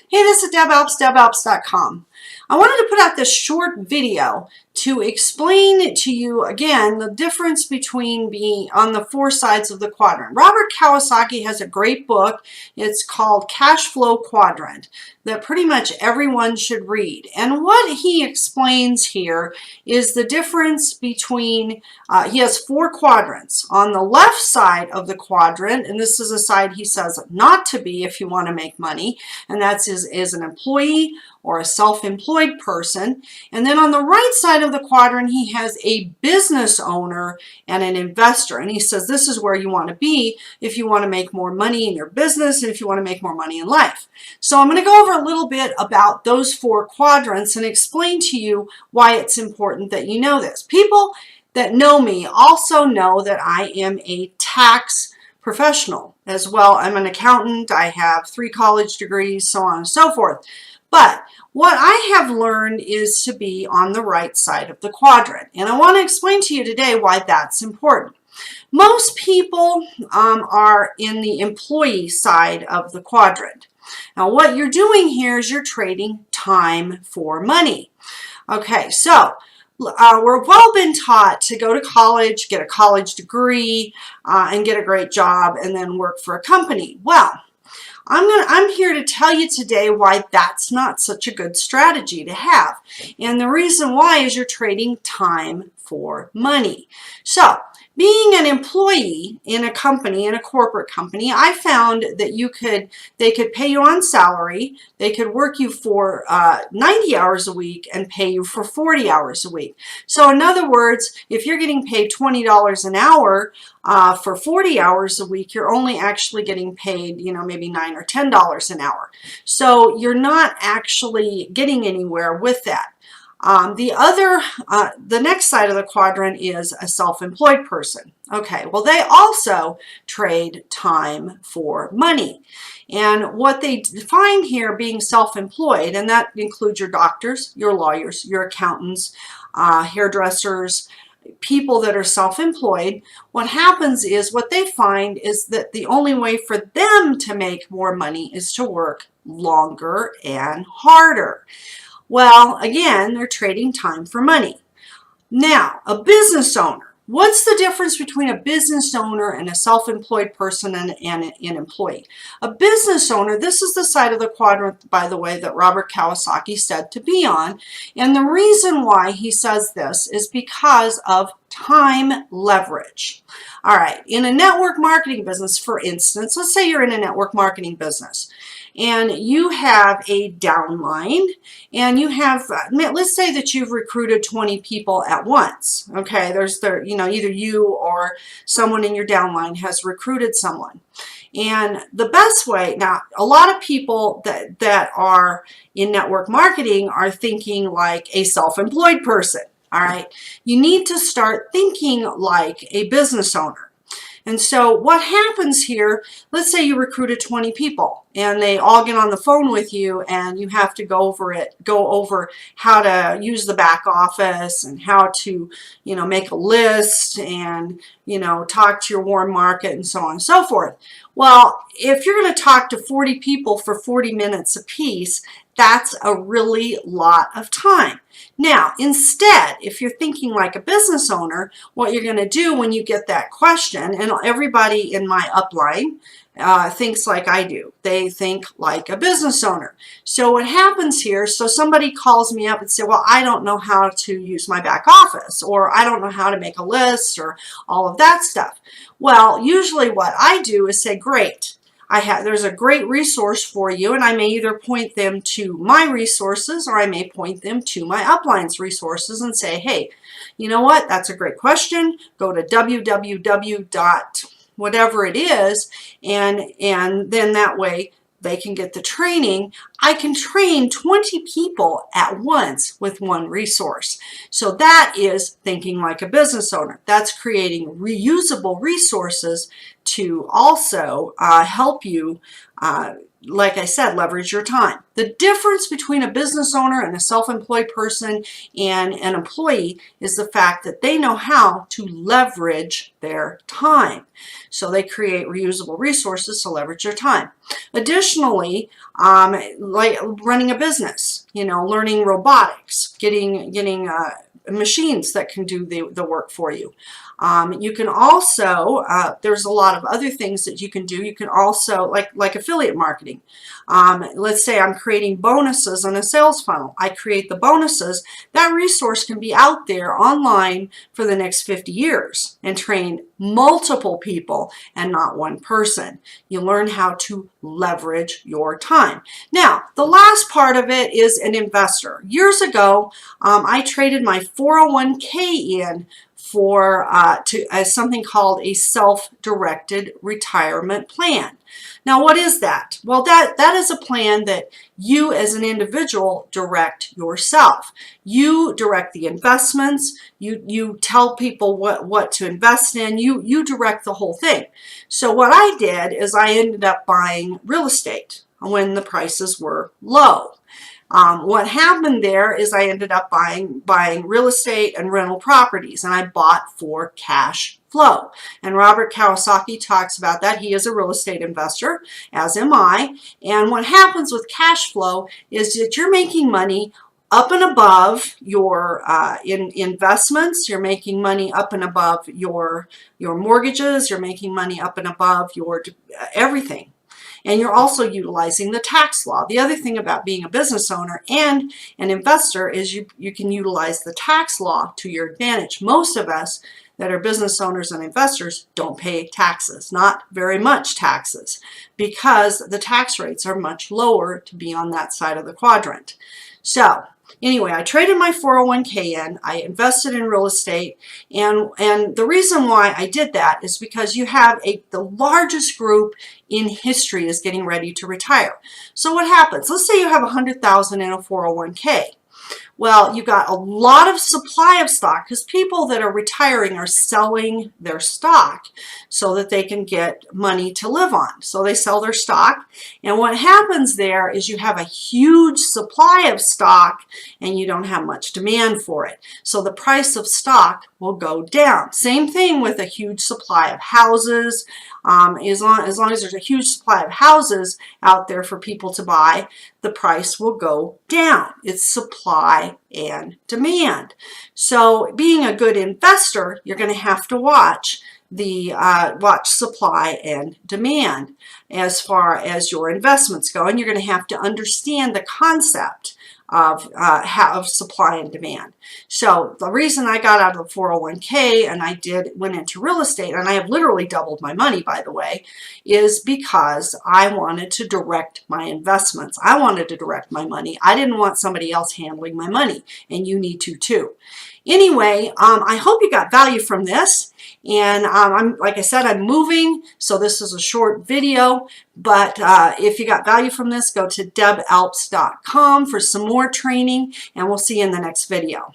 Hey, this is Deb Alps, DebAlps.com. I wanted to put out this short video to explain to you again the difference between being on the four sides of the quadrant. Robert Kiyosaki has a great book. It's called Cash Flow Quadrant that pretty much everyone should read. And what he explains here is the difference between, he has four quadrants. On the left side of the quadrant, and this is a side he says not to be if you want to make money, and that's is an employee or a self-employed person. And then on the right side of the quadrant, he has a business owner and an investor. And he says this is where you want to be if you want to make more money in your business and if you want to make more money in life. So I'm going to go over a little bit about those four quadrants and explain to you why it's important that you know this. People that know me also know that I am a tax professional as well. I'm an accountant. I have 3 college degrees, so on and so forth. But what I have learned is to be on the right side of the quadrant. And I want to explain to you today why that's important. Most people are in the employee side of the quadrant. Now what you're doing here is you're trading time for money. Okay, so we're well been taught to go to college, get a college degree, and get a great job, and then work for a company. Well, I'm here to tell you today why that's not such a good strategy to have. And the reason why is you're trading time for money. So, being an employee in a company, in a corporate company, I found that they could pay you on salary, they could work you for 90 hours a week and pay you for 40 hours a week. So in other words, if you're getting paid $20 an hour for 40 hours a week, you're only actually getting paid, maybe $9 or $10 an hour. So you're not actually getting anywhere with that. The next side of the quadrant is a self-employed person. Okay, well, they also trade time for money. And what they find here being self-employed, and that includes your doctors, your lawyers, your accountants, hairdressers, people that are self-employed, what happens is what they find is that the only way for them to make more money is to work longer and harder. Well, again, they're trading time for money. Now, a business owner. What's the difference between a business owner and a self-employed person and an employee? A business owner, this is the side of the quadrant, by the way, that Robert Kiyosaki said to be on. And the reason why he says this is because of time leverage. All right, in a network marketing business, for instance, let's say you're in a network marketing business and you have a downline and you have, let's say that you've recruited 20 people at once. Okay, either you or someone in your downline has recruited someone. And the best way, now a lot of people that are in network marketing are thinking like a self-employed person. All right, you need to start thinking like a business owner. And so what happens here, let's say you recruited 20 people and they all get on the phone with you and you have to go over how to use the back office and how to, make a list and, talk to your warm market and so on and so forth. Well, if you're going to talk to 40 people for 40 minutes apiece, that's a really lot of time. Now, instead, if you're thinking like a business owner, what you're going to do when you get that question, and everybody in my upline thinks like I do. They think like a business owner. So what happens here, so somebody calls me up and say, well, I don't know how to use my back office, or I don't know how to make a list, or all of that stuff. Well, usually what I do is say, great. There's a great resource for you, and I may either point them to my resources or I may point them to my upline's resources and say, hey, you know what? That's a great question. Go to www. Whatever it is, and then that way they can get the training. I can train 20 people at once with one resource. So that is thinking like a business owner. That's creating reusable resources to also help you like I said, leverage your time. The difference between a business owner and a self-employed person and an employee is the fact that they know how to leverage their time. So they create reusable resources to leverage their time. Additionally, like running a business, learning robotics, getting machines that can do the work for you. You can also, there's a lot of other things that you can do. You can also, like affiliate marketing. Let's say I'm creating bonuses on a sales funnel. I create the bonuses. That resource can be out there online for the next 50 years and train multiple people and not one person. You learn how to leverage your time. Now, the last part of it is an investor. Years ago, I traded my 401k in for as something called a self-directed retirement plan. Now, what is that? Well, that is a plan that you as an individual direct yourself. You direct the investments. You tell people what to invest in. You direct the whole thing. So what I did is I ended up buying real estate when the prices were low. What happened there is I ended up buying real estate and rental properties, and I bought for cash flow. And Robert Kiyosaki talks about that. He is a real estate investor, as am I. And what happens with cash flow is that you're making money up and above your investments. You're making money up and above your mortgages. You're making money up and above your everything. And you're also utilizing the tax law. The other thing about being a business owner and an investor is you can utilize the tax law to your advantage. Most of us that are business owners and investors don't pay taxes, not very much taxes, because the tax rates are much lower to be on that side of the quadrant. So anyway, I traded my 401k in, I invested in real estate, and the reason why I did that is because you have the largest group in history is getting ready to retire. So what happens? Let's say you have $100,000 in a 401k. Well, you've got a lot of supply of stock because people that are retiring are selling their stock so that they can get money to live on. So they sell their stock. And what happens there is you have a huge supply of stock and you don't have much demand for it. So the price of stock will go down. Same thing with a huge supply of houses. As long as there's a huge supply of houses out there for people to buy, the price will go down. It's supply and demand. So being a good investor, you're going to have to watch watch supply and demand as far as your investments go, and you're going to have to understand the concept of supply and demand. So the reason I got out of the 401k and went into real estate, and I have literally doubled my money, by the way, is because I wanted to direct my investments. I wanted to direct my money. I didn't want somebody else handling my money, and you need to too. Anyway, I hope you got value from this. And like I said, I'm moving, so this is a short video. But if you got value from this, go to debelps.com for some more training, and we'll see you in the next video.